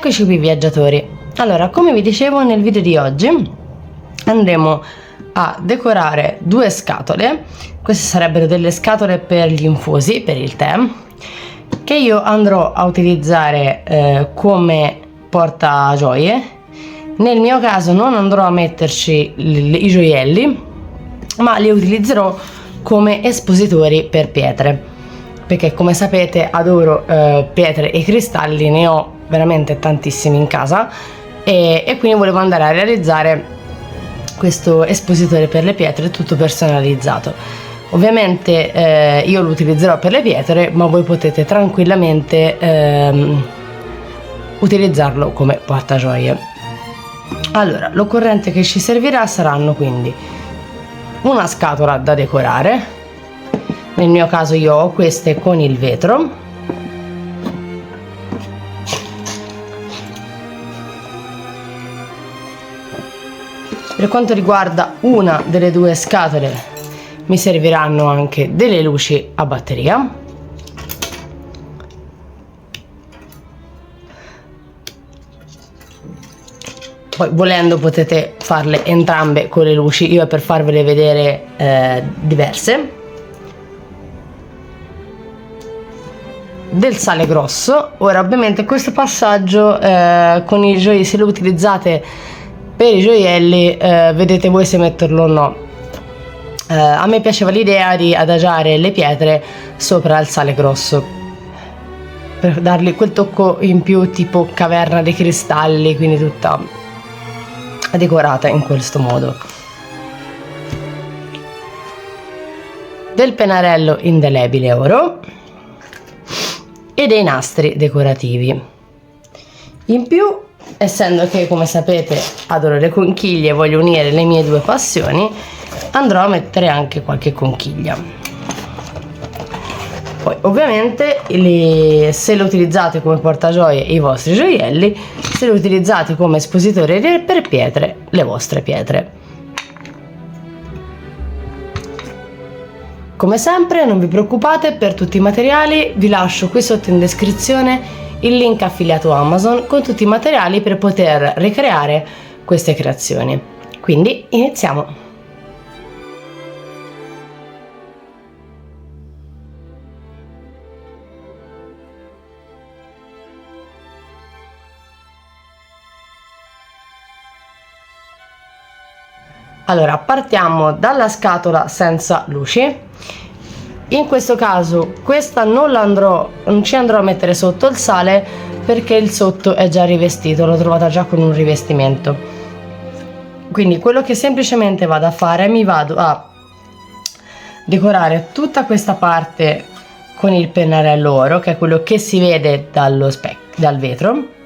Eccoci qui viaggiatori. Allora, come vi dicevo nel video di oggi andremo a decorare due scatole. Queste sarebbero delle scatole per gli infusi, per il tè, che io andrò a utilizzare come portagioie. Nel mio caso non andrò a metterci i gioielli, ma li utilizzerò come espositori per pietre, perché come sapete adoro pietre e cristalli, ne ho veramente tantissimi in casa e quindi volevo andare a realizzare questo espositore per le pietre tutto personalizzato. Ovviamente io lo utilizzerò per le pietre, ma voi potete tranquillamente utilizzarlo come portagioie. Allora, l'occorrente che ci servirà saranno quindi una scatola da decorare. Nel mio caso io ho queste con il vetro, per quanto riguarda una delle due scatole mi serviranno anche delle luci a batteria, poi volendo potete farle entrambe con le luci, io per farvele vedere diverse, del sale grosso. Ora ovviamente questo passaggio con i gioielli, se lo utilizzate per i gioielli, vedete voi se metterlo o no. A me piaceva l'idea di adagiare le pietre sopra il sale grosso per dargli quel tocco in più, tipo caverna dei cristalli, quindi tutta decorata in questo modo. Del pennarello indelebile oro e dei nastri decorativi. In più, essendo che come sapete adoro le conchiglie e voglio unire le mie due passioni, andrò a mettere anche qualche conchiglia. Poi ovviamente se lo utilizzate come portagioie i vostri gioielli, se lo utilizzate come espositore per pietre, le vostre pietre. Come sempre non vi preoccupate, per tutti i materiali vi lascio qui sotto in descrizione il link affiliato Amazon con tutti i materiali per poter ricreare queste creazioni. Quindi iniziamo! Allora, partiamo dalla scatola senza luci. In questo caso questa non ci andrò a mettere sotto il sale perché il sotto è già rivestito, l'ho trovata già con un rivestimento. Quindi quello che semplicemente vado a fare, mi vado a decorare tutta questa parte con il pennarello oro, che è quello che si vede dal vetro.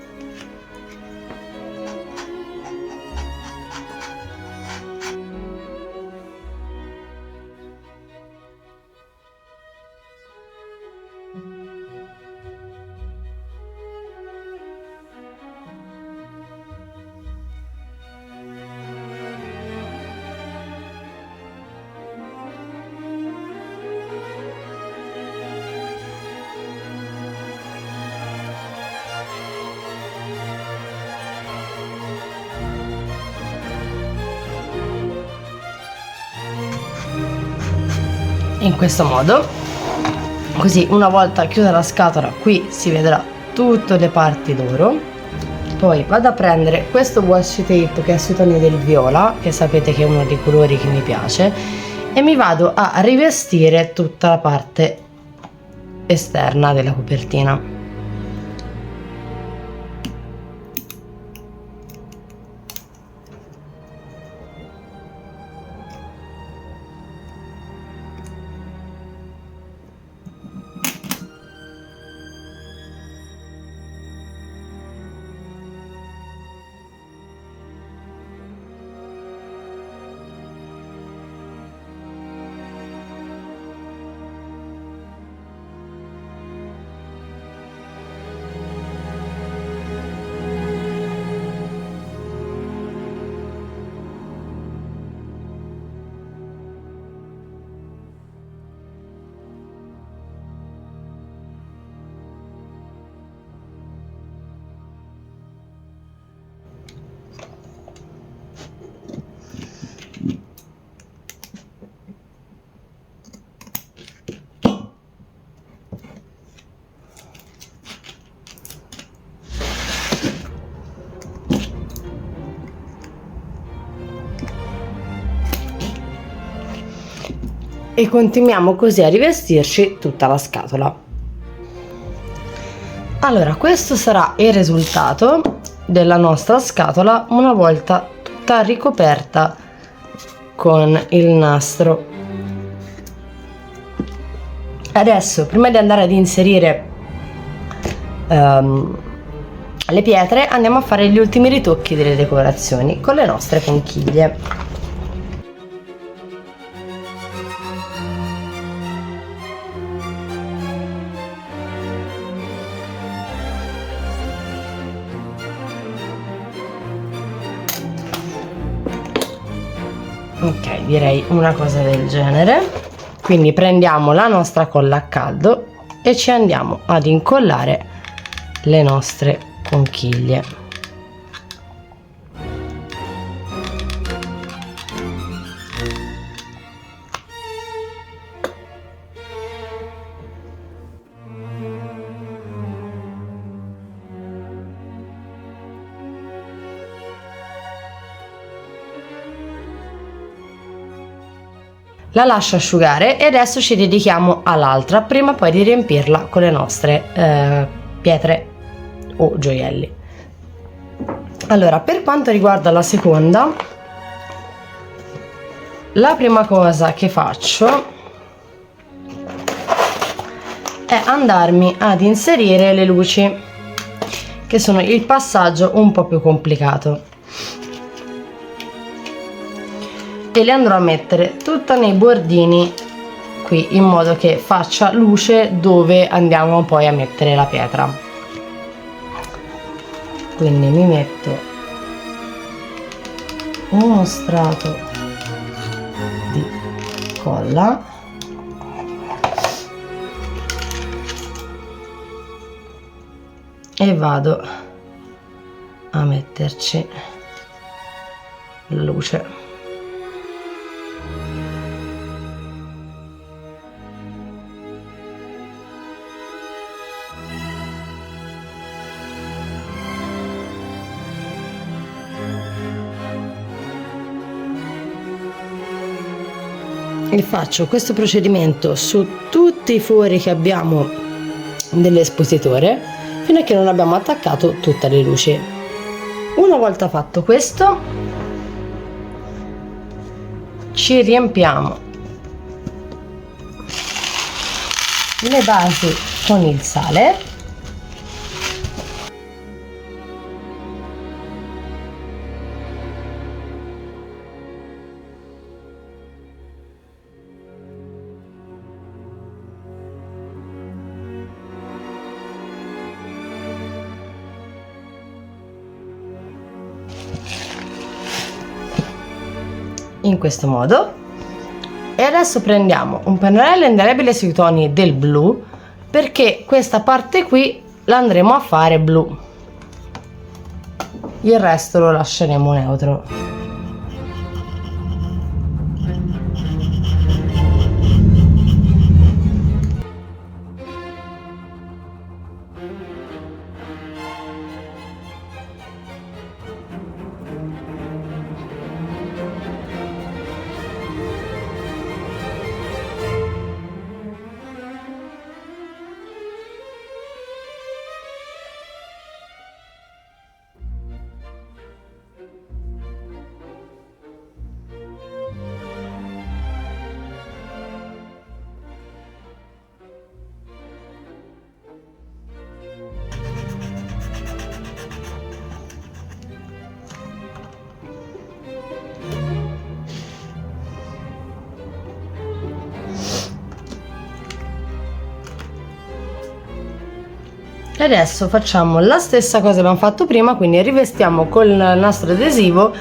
In questo modo, così una volta chiusa la scatola qui si vedrà tutte le parti d'oro. Poi vado a prendere questo washi tape che è sui toni del viola, che sapete che è uno dei colori che mi piace, e mi vado a rivestire tutta la parte esterna della copertina. e continuiamo così a rivestirci tutta la scatola. Allora, questo sarà il risultato della nostra scatola una volta tutta ricoperta con il nastro. Adesso, prima di andare ad inserire le pietre, andiamo a fare gli ultimi ritocchi delle decorazioni con le nostre conchiglie. Ok, direi una cosa del genere. Quindi prendiamo la nostra colla a caldo e ci andiamo ad incollare le nostre conchiglie. La lascio asciugare e adesso ci dedichiamo all'altra, prima poi di riempirla con le nostre pietre o gioielli. Allora, per quanto riguarda la seconda, la prima cosa che faccio è andarmi ad inserire le luci, che sono il passaggio un po' più complicato, e le andrò a mettere tutta nei bordini qui, in modo che faccia luce dove andiamo poi a mettere la pietra. Quindi mi metto uno strato di colla e vado a metterci la luce. E faccio questo procedimento su tutti i fori che abbiamo dell'espositore fino a che non abbiamo attaccato tutte le luci. Una volta fatto questo, ci riempiamo le basi con il sale. In questo modo, e adesso prendiamo un pennarello indelebile sui toni del blu, perché questa parte qui la andremo a fare blu, il resto lo lasceremo neutro. E adesso facciamo la stessa cosa che abbiamo fatto prima, quindi rivestiamo col nastro adesivo,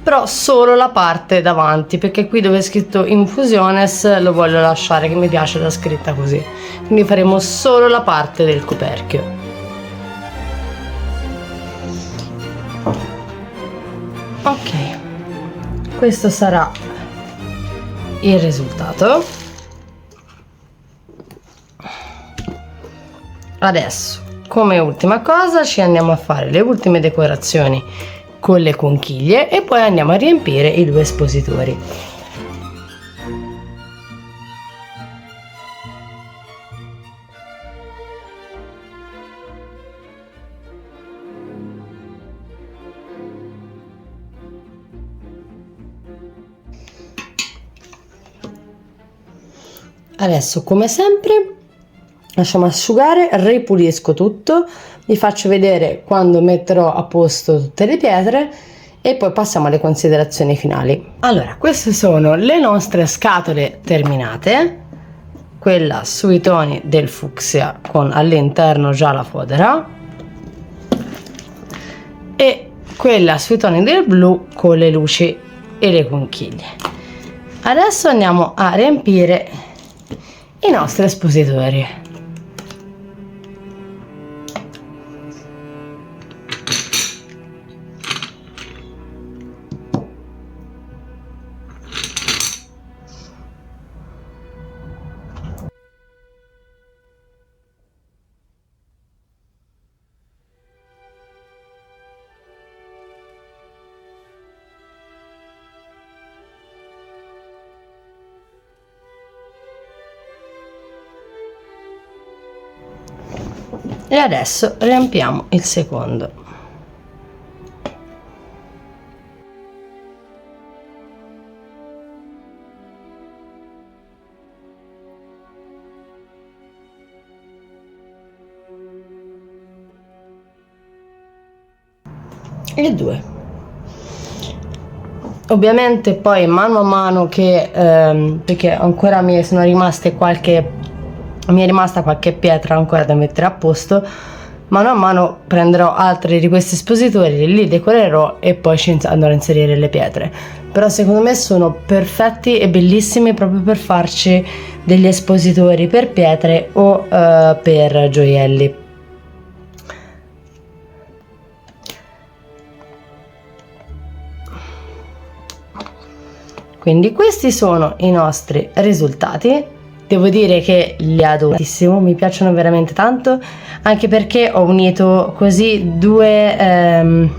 però solo la parte davanti, perché qui dove è scritto Infusiones lo voglio lasciare, che mi piace la scritta così, quindi faremo solo la parte del coperchio. Ok, questo sarà il risultato. Adesso, come ultima cosa, ci andiamo a fare le ultime decorazioni con le conchiglie e poi andiamo a riempire i due espositori. Adesso come sempre lasciamo asciugare, ripulisco tutto, vi faccio vedere quando metterò a posto tutte le pietre e poi passiamo alle considerazioni finali. Allora, queste sono le nostre scatole terminate, quella sui toni del fucsia con all'interno già la fodera e quella sui toni del blu con le luci e le conchiglie. Adesso andiamo a riempire i nostri espositori. E adesso riempiamo il secondo. E due. Ovviamente poi mano a mano che perché ancora mi è rimasta qualche pietra ancora da mettere a posto, mano a mano prenderò altri di questi espositori, li decorerò e poi ci andrò a inserire le pietre. Però secondo me sono perfetti e bellissimi proprio per farci degli espositori per pietre o per gioielli. Quindi questi sono i nostri risultati. Devo dire che li adoro tantissimo, mi piacciono veramente tanto, anche perché ho unito così due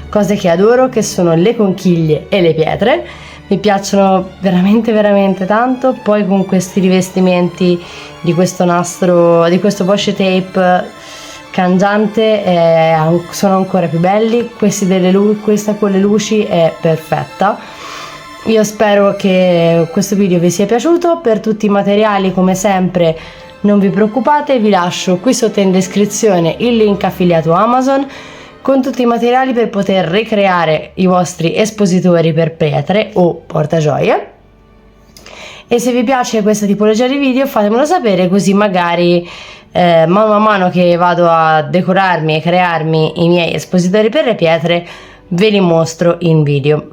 cose che adoro, che sono le conchiglie e le pietre. Mi piacciono veramente tanto. Poi con questi rivestimenti di questo nastro, di questo washi tape cangiante, sono ancora più belli. Questa con le luci è perfetta. Io spero che questo video vi sia piaciuto. Per tutti i materiali, come sempre, non vi preoccupate, vi lascio qui sotto in descrizione il link affiliato Amazon con tutti i materiali per poter ricreare i vostri espositori per pietre o portagioie. E se vi piace questa tipologia di video fatemelo sapere, così magari mano a mano che vado a decorarmi e crearmi i miei espositori per le pietre ve li mostro in video.